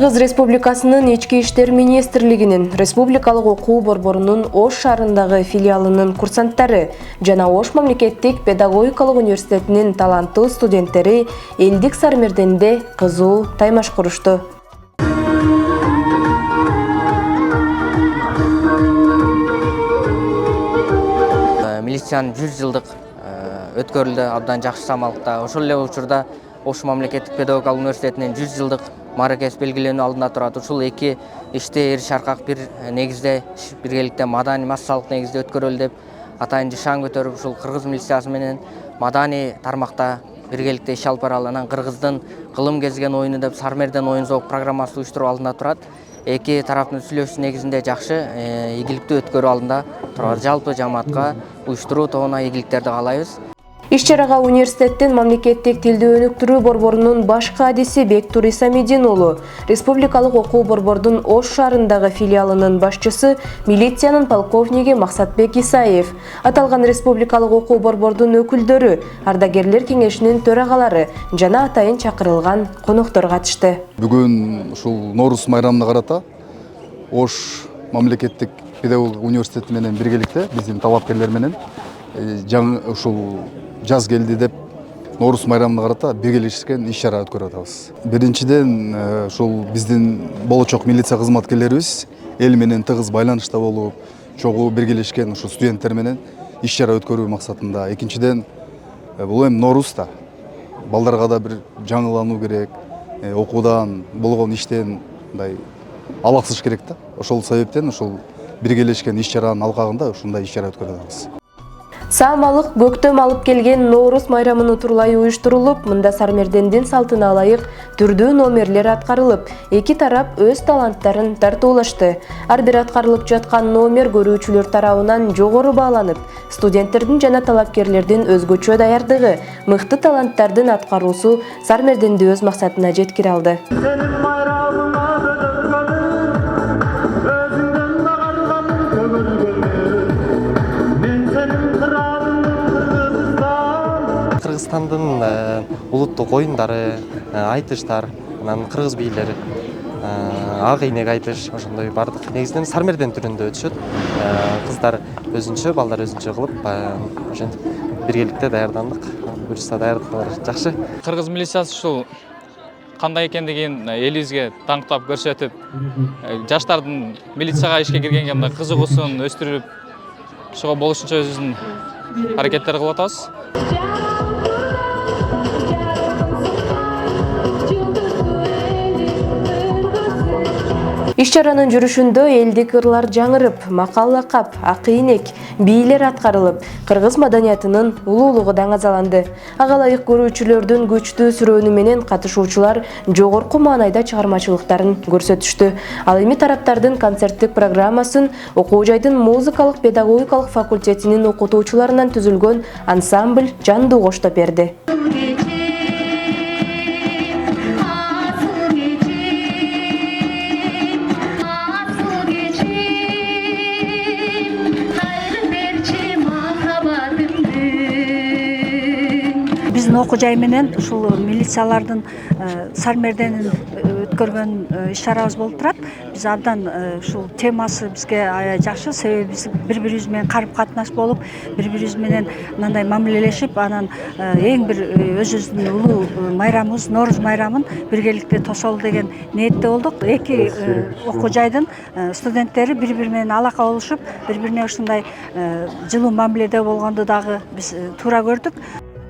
Кыргыз Республикасынын Ички иштер министрлигинин Республикалык окуу борборунун Ош шаарындагы филиалынын курсанттары жана Ош мамлекеттик педагогикалык университетинин таланттуу студенттери элдик Сармерденде кызуу таймаш курушту. Милициянын 100 жылдык өткөрүлдү, абдан жакшы самалыкта. Ошол эле учурда Ош мамлекеттик педагогикалык университетинин 100 жылдык мааракес белгиленүү алдында турат. Ушул эки ишти эр шаркак бир негизде, биргеликте маданий массалык негизде өткөрөлү деп атайын шаан көтөрүп, ушул кыргыз милициясы менен маданий тармакта биргеликте иш алып баралы. Анан кыргыздын кылым кезген оюну деп Сармерден оюн зоок программасы уюштуруу алдында турат. Эки тараптын сүйлөшүү негизинде жакшы, ийгиликтүү өткөрүү алдында турат. Жалпы жамаатка уюштуруу тобуна ийгиликтерди каалайбыз. Иш-чарага университеттин мамлекеттик тилди өнүктүрүү борборунун баш кадиси Бектур Исамидин уулу, Республикалык окуу борбордун Ош шаарындагы филиалынын башчысы милициянын полковниги Максатбек Исаев, аталган республикалык окуу борбордун өкүлдөрү, ардагерлер кеңешинин төрагалары жана атайын чакырылган коноктор катышты. Бүгүн ушул Норус майрамына карата Ош мамлекеттик педагогикалык университети менен биргеликте биздин талапкерлер менен ушул жаз келди деп Норус майрамына карата биргелешкен иш-чара өткөрүп атабыз. Биринчиден ушул биздин болочок милиция кызматкерлерибиз эл менен тыгыз байланышта болуп, чогуу биргелешкен ушул студенттер менен иш-чара өткөрүү максатында. Экинчиден бул эми Норуста балдарга да бир жаңылануу керек, окуудан, болгон иштен мындай алаксыш керек да. Ошол себептен ушул биргелешкен иш-чаранын алкагында ушундай иш-чара өткөрүп атабыз. Саамалык көктөм алып келген Норус майрамыны турлай уюштурулуп, мында Сармердендин салтына ылайык түрдүү номерлер аткарылып, эки тарап өз таланттарын тартуулашты. Ар бир аткарылып жаткан номер көрүүчүлөр тарабынан жогору бааланып, студенттердин жана талапкерлердин өзгөчө даярдыгы, мыкты таланттардын аткаруусу Сармерденди өз максатына жеткире алды. Кыргызстандын улуттук оюндары, айтыштар, анан кыргыз бийлери, ак ийнек айтыш, ошондой бардык негизинен Сармерден түрүндө өтүшөт. Кыздар өзүнчө, балдар өзүнчө кылып, ошентип биргеликте даярдандык. Буюрса даярдыктар жакшы. Кыргыз милициясы ушул кандай экендигин элибизге таңктап көрсөтүп, жаштардын милицияга ишке киргенге мындай кызыгуусун өстүрүп, ошого болушунча өзүбүздүн аракеттер кылып атабыз. Иш-чаранын жүрүшүндө элдик ырлар жаңырып, макал лакап, ак ийнек, бийлер аткарылып, кыргыз маданиятынын улуулугу даңазаланды. Ага ылайык көрүүчүлөрдүн күчтүү сүрөөнү менен катышуучулар жогорку маанайда чыгармачылыктарын көрсөтүштү. Ал эми тараптардын концерттик программасын окуу жайдын музыкалык педагогикалык факультетинин окутуучуларынан түзүлгөн ансамбль жандуу коштоп берди. Биздин окуу жай менен ушул милициялардын Сармерденин өткөргөн иш-чарабыз болуп турат. Биз абдан ушул темасы бизге жакшы, себеби биз бири-бирибиз менен карып-катнаш болуп, бири-бирибиз менен мындай мамилелешип, анан эң бир өзүбүздүн улуу майрамыбыз, Норус майрамын биргеликте тосолу деген ниетте болдук. Эки окуу жайдын студенттери бири-бири менен алака болушуп, бири-бирине ушундай жылуу мамиледе болгонду дагы биз туура көрдүк.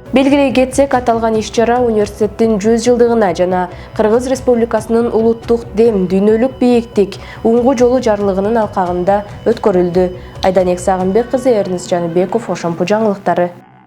Белгилей кетсек, аталган иш-чара университеттин 100 жылдыгына жана Кыргыз Республикасынын улуттук дем, дүйнөлүк бийиктик, уңгу жолу жарлыгынын алкагында өткөрүлдү. Айданек Сагынбек кызы, Эрнис Жаныбеков, Ошомпу жаңылыктары.